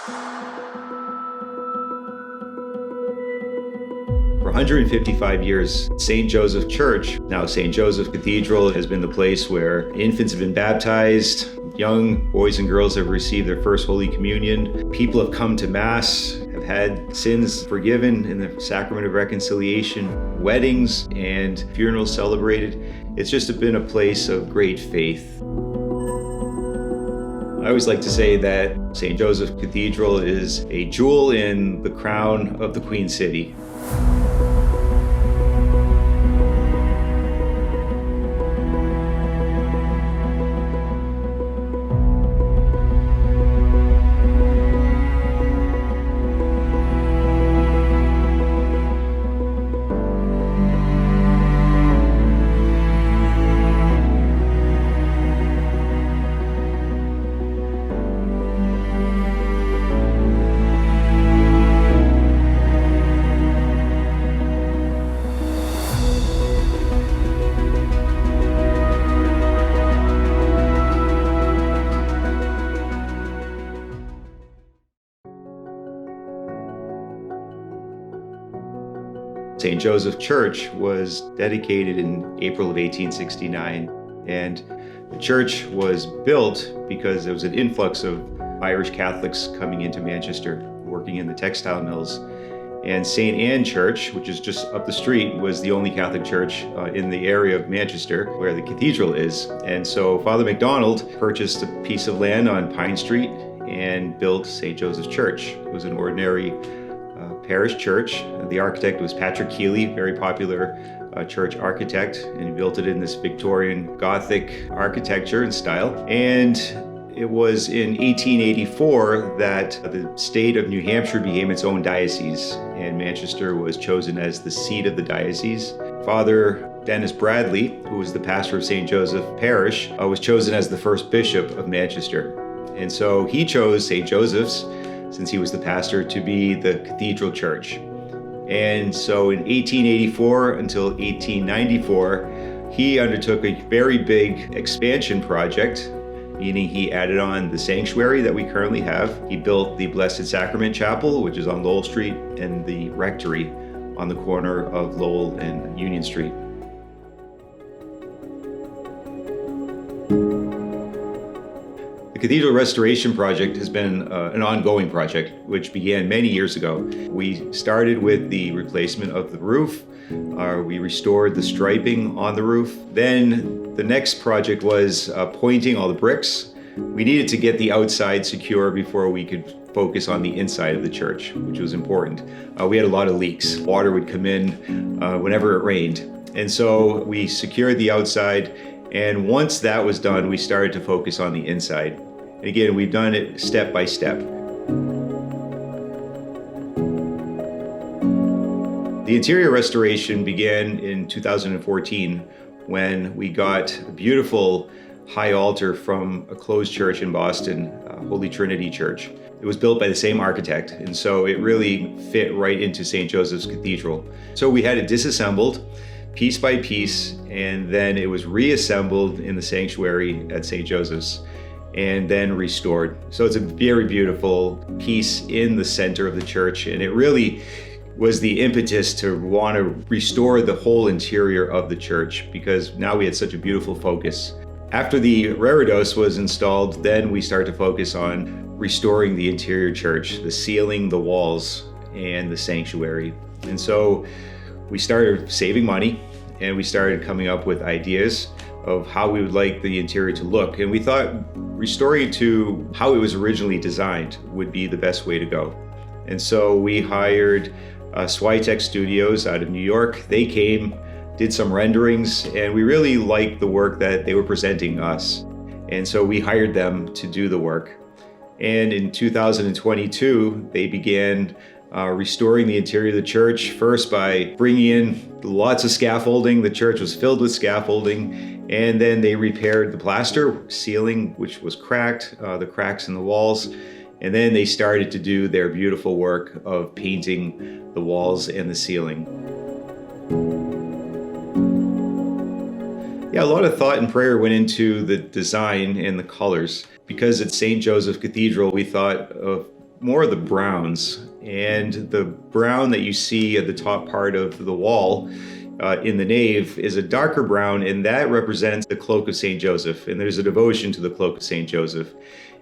For 155 years, St. Joseph Church, now St. Joseph Cathedral, has been the place where infants have been baptized, young boys and girls have received their first Holy Communion, people have come to Mass, have had sins forgiven in the Sacrament of Reconciliation, weddings and funerals celebrated. It's just been a place of great faith. I always like to say that St. Joseph Cathedral is a jewel in the crown of the Queen City. St. Joseph Church was dedicated in April of 1869, and the church was built because there was an influx of Irish Catholics coming into Manchester, working in the textile mills. And St. Anne Church, which is just up the street, was the only Catholic church in the area of Manchester where the cathedral is. And so Father MacDonald purchased a piece of land on Pine Street and built St. Joseph's Church. It was an ordinary parish church. The architect was Patrick Keeley, very popular church architect, and he built it in this Victorian Gothic architecture and style. And it was in 1884 that the state of New Hampshire became its own diocese, and Manchester was chosen as the seat of the diocese. Father Dennis Bradley, who was the pastor of St. Joseph Parish, was chosen as the first bishop of Manchester. And so he chose St. Joseph's, since he was the pastor, to be the cathedral church. And so in 1884 until 1894, he undertook a very big expansion project, meaning he added on the sanctuary that we currently have. He built the Blessed Sacrament Chapel, which is on Lowell Street, and the rectory on the corner of Lowell and Union Street. The Cathedral Restoration Project has been an ongoing project, which began many years ago. We started with the replacement of the roof. We restored the striping on the roof. Then the next project was pointing all the bricks. We needed to get the outside secure before we could focus on the inside of the church, which was important. We had a lot of leaks. Water would come in whenever it rained. And so we secured the outside. And once that was done, we started to focus on the inside. And again, we've done it step by step. The interior restoration began in 2014 when we got a beautiful high altar from a closed church in Boston, Holy Trinity Church. It was built by the same architect, and so it really fit right into St. Joseph's Cathedral. So we had it disassembled piece by piece, and then it was reassembled in the sanctuary at St. Joseph's and then restored. So it's a very beautiful piece in the center of the church, and it really was the impetus to want to restore the whole interior of the church, because now we had such a beautiful focus. After the reredos was installed, then we started to focus on restoring the interior church, the ceiling, the walls, and the sanctuary. And so we started saving money, and we started coming up with ideas of how we would like the interior to look. And we thought restoring it to how it was originally designed would be the best way to go. And so we hired Swytech Studios out of New York. They came, did some renderings, and we really liked the work that they were presenting us. And so we hired them to do the work. And in 2022, they began restoring the interior of the church, first by bringing in lots of scaffolding. The church was filled with scaffolding, and then they repaired the plaster ceiling, which was cracked, the cracks in the walls, and then they started to do their beautiful work of painting the walls and the ceiling. Yeah, a lot of thought and prayer went into the design and the colors. Because it's St. Joseph Cathedral, we thought of more of the browns. And the brown that you see at the top part of the wall in the nave is a darker brown, and that represents the cloak of St. Joseph. And there's a devotion to the cloak of St. Joseph.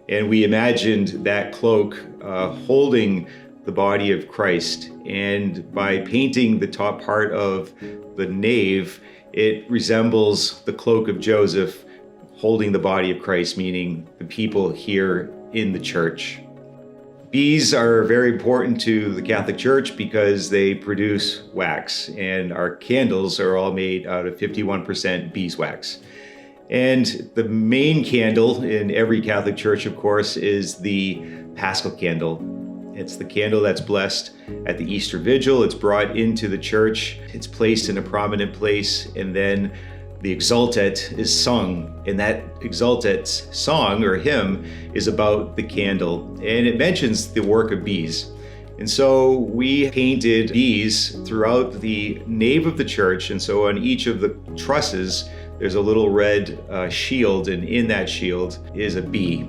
And we imagined that cloak holding the body of Christ. And by painting the top part of the nave, it resembles the cloak of Joseph holding the body of Christ, meaning the people here in the church. Bees are very important to the Catholic Church because they produce wax, and our candles are all made out of 51% beeswax. And the main candle in every Catholic church, of course, is the Paschal candle. It's the candle that's blessed at the Easter Vigil. It's brought into the church. It's placed in a prominent place, and then the Exultet is sung, and that Exultet song or hymn is about the candle, and it mentions the work of bees. And so we painted bees throughout the nave of the church, and so on each of the trusses there's a little red shield, and in that shield is a bee.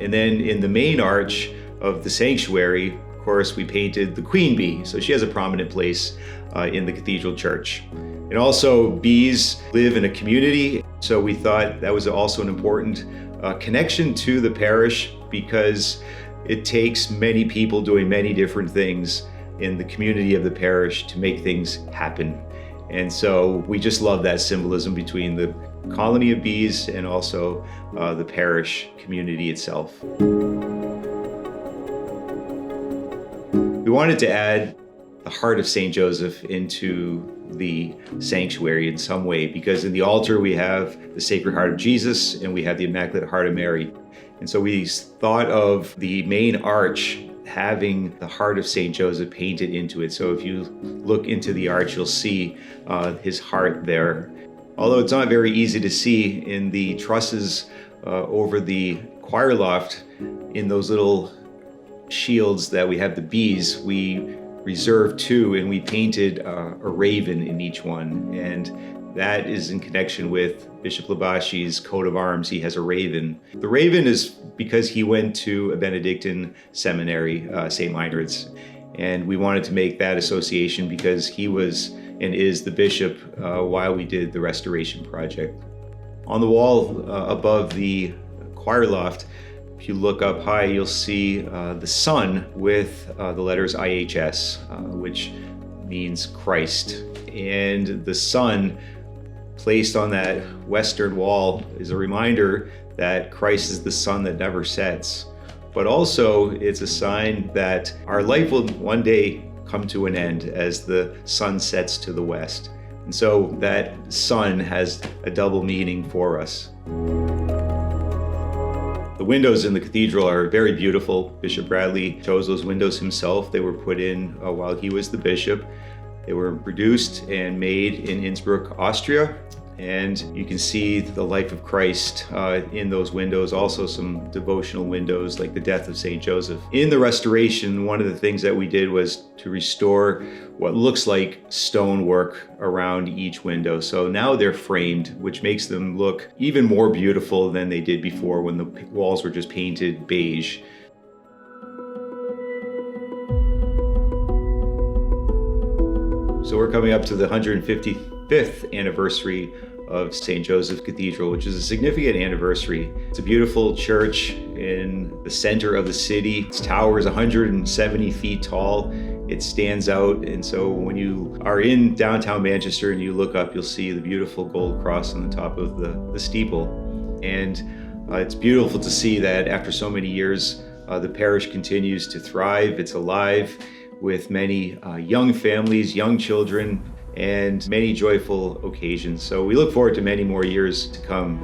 And then in the main arch of the sanctuary, of course, we painted the queen bee, so she has a prominent place in the cathedral church. And also, bees live in a community, so we thought that was also an important connection to the parish, because it takes many people doing many different things in the community of the parish to make things happen. And so we just love that symbolism between the colony of bees and also the parish community itself. We wanted to add the heart of St. Joseph into the sanctuary in some way, because in the altar we have the Sacred Heart of Jesus and we have the Immaculate Heart of Mary. And so we thought of the main arch having the heart of St. Joseph painted into it. So if you look into the arch, you'll see his heart there. Although it's not very easy to see in the trusses over the choir loft, in those little shields that we have the bees, we reserved two, and we painted a raven in each one. And that is in connection with Bishop Labashi's coat of arms. He has a raven. The raven is because he went to a Benedictine seminary, St. Meinrad's. And we wanted to make that association because he was and is the bishop while we did the restoration project. On the wall above the choir loft, if you look up high, you'll see the sun with the letters IHS, which means Christ. And the sun placed on that western wall is a reminder that Christ is the sun that never sets. But also it's a sign that our life will one day come to an end as the sun sets to the west. And so that sun has a double meaning for us. The windows in the cathedral are very beautiful. Bishop Bradley chose those windows himself. They were put in while he was the bishop. They were produced and made in Innsbruck, Austria. And you can see the life of Christ in those windows, also some devotional windows like the death of St. Joseph. In the restoration, one of the things that we did was to restore what looks like stonework around each window. So now they're framed, which makes them look even more beautiful than they did before when the walls were just painted beige. So we're coming up to the 155th anniversary of St. Joseph Cathedral, which is a significant anniversary. It's a beautiful church in the center of the city. Its tower is 170 feet tall. It stands out, and so when you are in downtown Manchester and you look up, you'll see the beautiful gold cross on the top of the steeple. And it's beautiful to see that after so many years, the parish continues to thrive. It's alive with many young families, young children, and many joyful occasions. So we look forward to many more years to come.